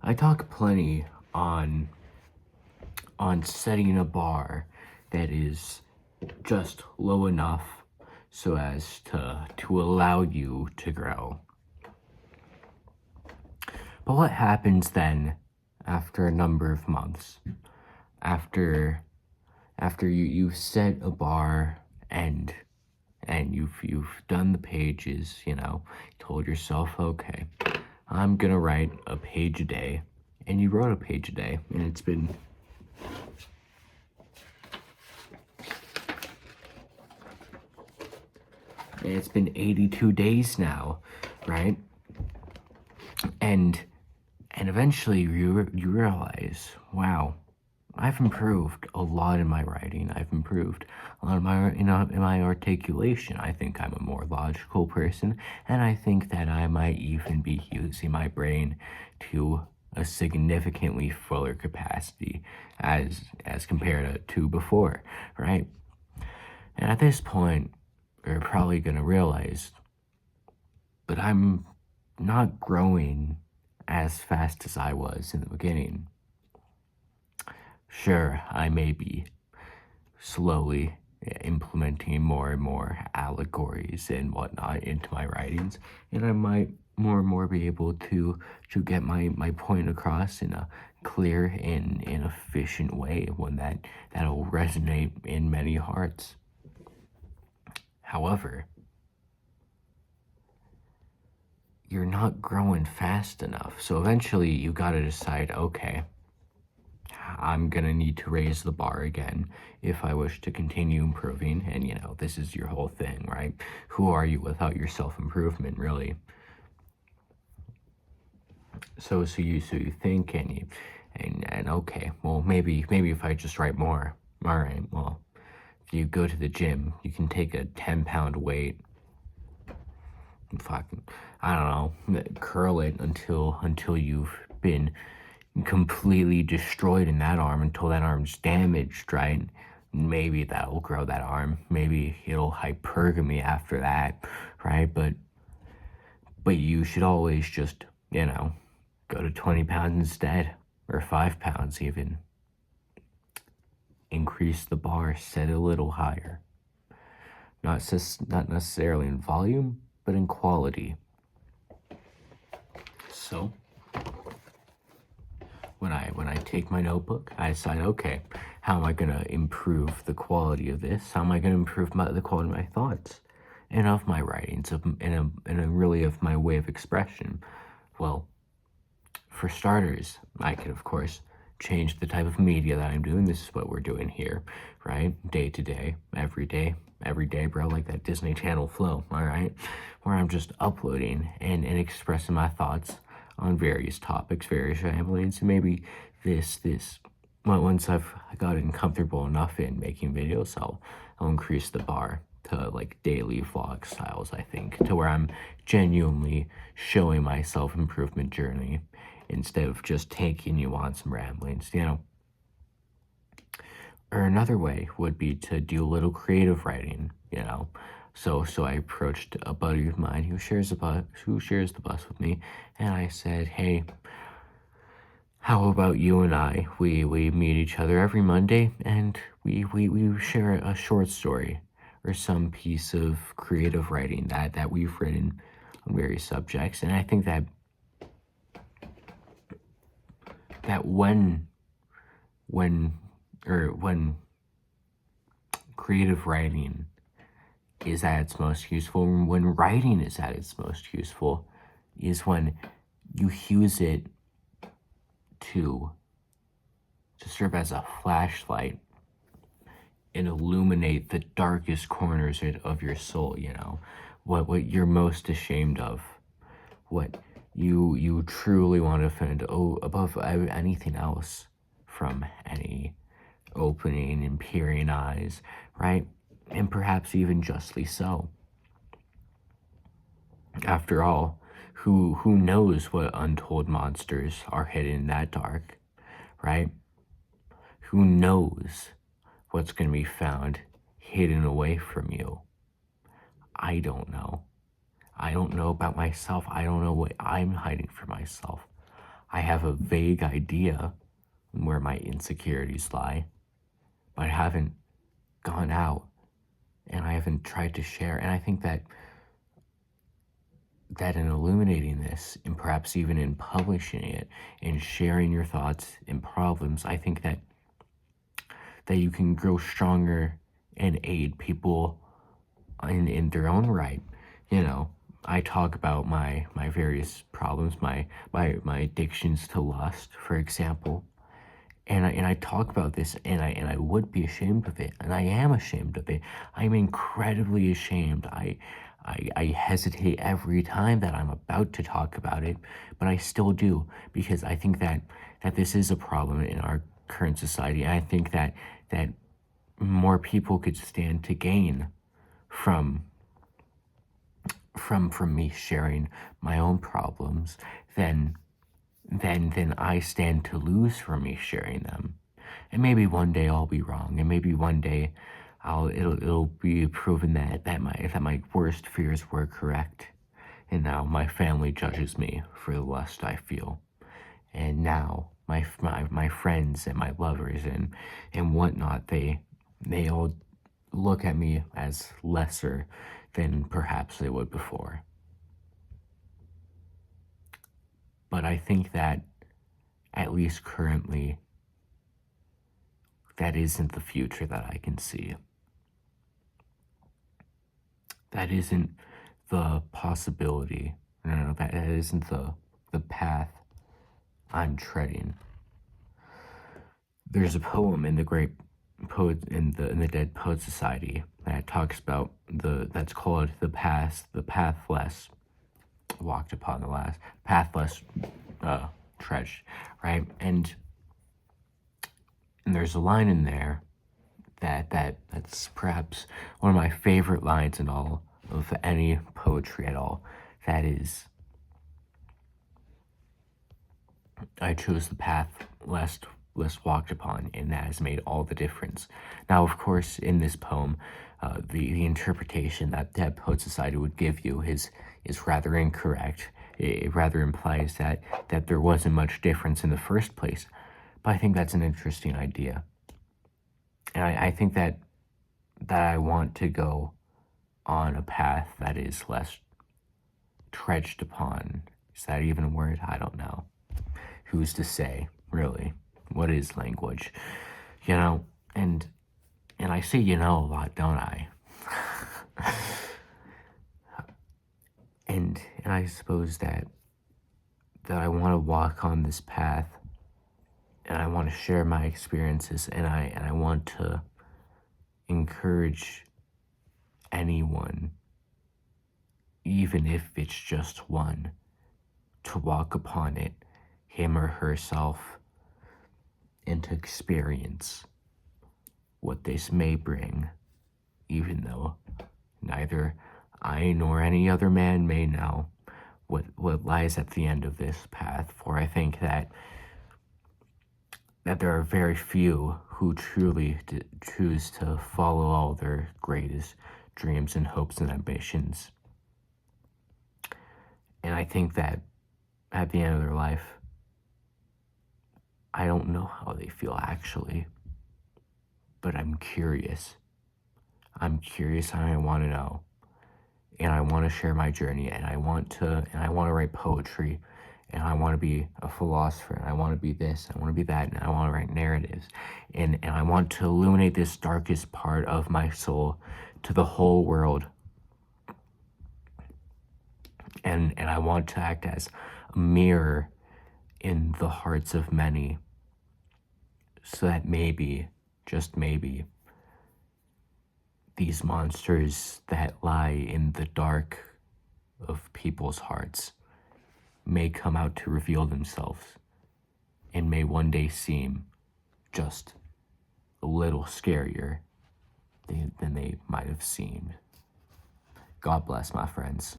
I talk plenty on setting a bar that is just low enough so as to allow you to grow. But what happens then after a number of months? After you've set a bar and you've done the pages, told yourself, okay, I'm gonna write a page a day, and you wrote a page a day, and it's been 82 days now, right? And eventually you realize, wow, I've improved a lot in my writing. I've improved a lot in my articulation. I think I'm a more logical person, and I think that I might even be using my brain to a significantly fuller capacity as compared to before, right? And at this point, you're probably gonna realize, but I'm not growing as fast as I was in the beginning. Sure, I may be slowly implementing more and more allegories and whatnot into my writings, and I might more and more be able to get my point across in a clear and efficient way, one that'll resonate in many hearts. However, you're not growing fast enough, so eventually you gotta decide, okay, I'm gonna need to raise the bar again if I wish to continue improving. And this is your whole thing, right? Who are you without your self-improvement, really? So you think and okay, well, maybe if I just write more. All right, well, if you go to the gym, you can take a 10-pound weight and fucking, I don't know, curl it until you've been completely destroyed in that arm, until that arm's damaged, right? Maybe that'll grow that arm. Maybe it'll hypergamy after that, right? But you should always just, go to 20 pounds instead, or 5 pounds even. Increase the bar, set it a little higher. Not necessarily in volume, but in quality. So, when I take my notebook, I decide, okay, how am I gonna improve the quality of this? How am I gonna improve the quality of my thoughts and of my writings, and really of my way of expression? Well, for starters, I could of course change the type of media that I'm doing. This is what we're doing here, right? Day to day, every day, bro, like that Disney Channel flow, all right? Where I'm just uploading and expressing my thoughts on various topics, various ramblings, and maybe once I've gotten comfortable enough in making videos, I'll increase the bar to like daily vlog styles, I think, to where I'm genuinely showing my self-improvement journey instead of just taking you on some ramblings, Or another way would be to do a little creative writing, So I approached a buddy of mine who shares the bus with me, and I said, hey, how about you and I? We meet each other every Monday, and we share a short story or some piece of creative writing that we've written on various subjects. And I think that when creative writing is at its most useful, when writing is at its most useful, is when you use it to serve as a flashlight and illuminate the darkest corners of your soul, what you're most ashamed of, what you truly want to defend above anything else from any opening and peering eyes, right? And perhaps even justly so. After all, who knows what untold monsters are hidden in that dark, right? Who knows what's going to be found hidden away from you? I don't know. I don't know about myself. I don't know what I'm hiding from myself. I have a vague idea where my insecurities lie, but I haven't gone out and I haven't tried to share. And I think that in illuminating this, and perhaps even in publishing it and sharing your thoughts and problems, I think that you can grow stronger and aid people in their own right. You know, I talk about my various problems, my addictions to lust, for example. And I talk about this, and I would be ashamed of it, and I am ashamed of it. I'm incredibly ashamed. I hesitate every time that I'm about to talk about it, but I still do, because I think that this is a problem in our current society. And I think that more people could stand to gain from from me sharing my own problems than I stand to lose from me sharing them. And maybe one day I'll be wrong, and maybe one day it'll be proven that my worst fears were correct. And now my family judges me for the lust I feel. And now my friends and my lovers and whatnot, they all look at me as lesser than perhaps they would before. But I think that, at least currently, that isn't the future that I can see. That isn't the possibility. No, that isn't the path I'm treading. There's a poem in the great poet in the Dead Poet Society that talks about that's called the path less walked upon, the last path less trudged, right? And there's a line in there that's perhaps one of my favorite lines in all of any poetry at all. That is, I chose the path less walked upon, and that has made all the difference. Now, of course, in this poem, the interpretation that Dead Poet Society would give you is rather incorrect. It rather implies that there wasn't much difference in the first place. But I think that's an interesting idea. And I think that I want to go on a path that is less trudged upon. Is that even a word? I don't know. Who's to say, really? What is language? You know, and I say a lot, don't I? and I suppose that I want to walk on this path, and I want to share my experiences, and I want to encourage anyone, even if it's just one, to walk upon it, him or herself, and to experience what this may bring, even though neither I nor any other man may know what lies at the end of this path. For I think that there are very few who truly choose to follow all their greatest dreams and hopes and ambitions. And I think that at the end of their life, I don't know how they feel actually, but I'm curious. I'm curious and I want to know. And I want to share my journey, and I want to write poetry, and I want to be a philosopher, and I want to be this, I want to be that, and I want to write narratives, and I want to illuminate this darkest part of my soul to the whole world. And I want to act as a mirror in the hearts of many, so that maybe, just maybe, these monsters that lie in the dark of people's hearts may come out to reveal themselves, and may one day seem just a little scarier than they might have seemed. God bless, my friends.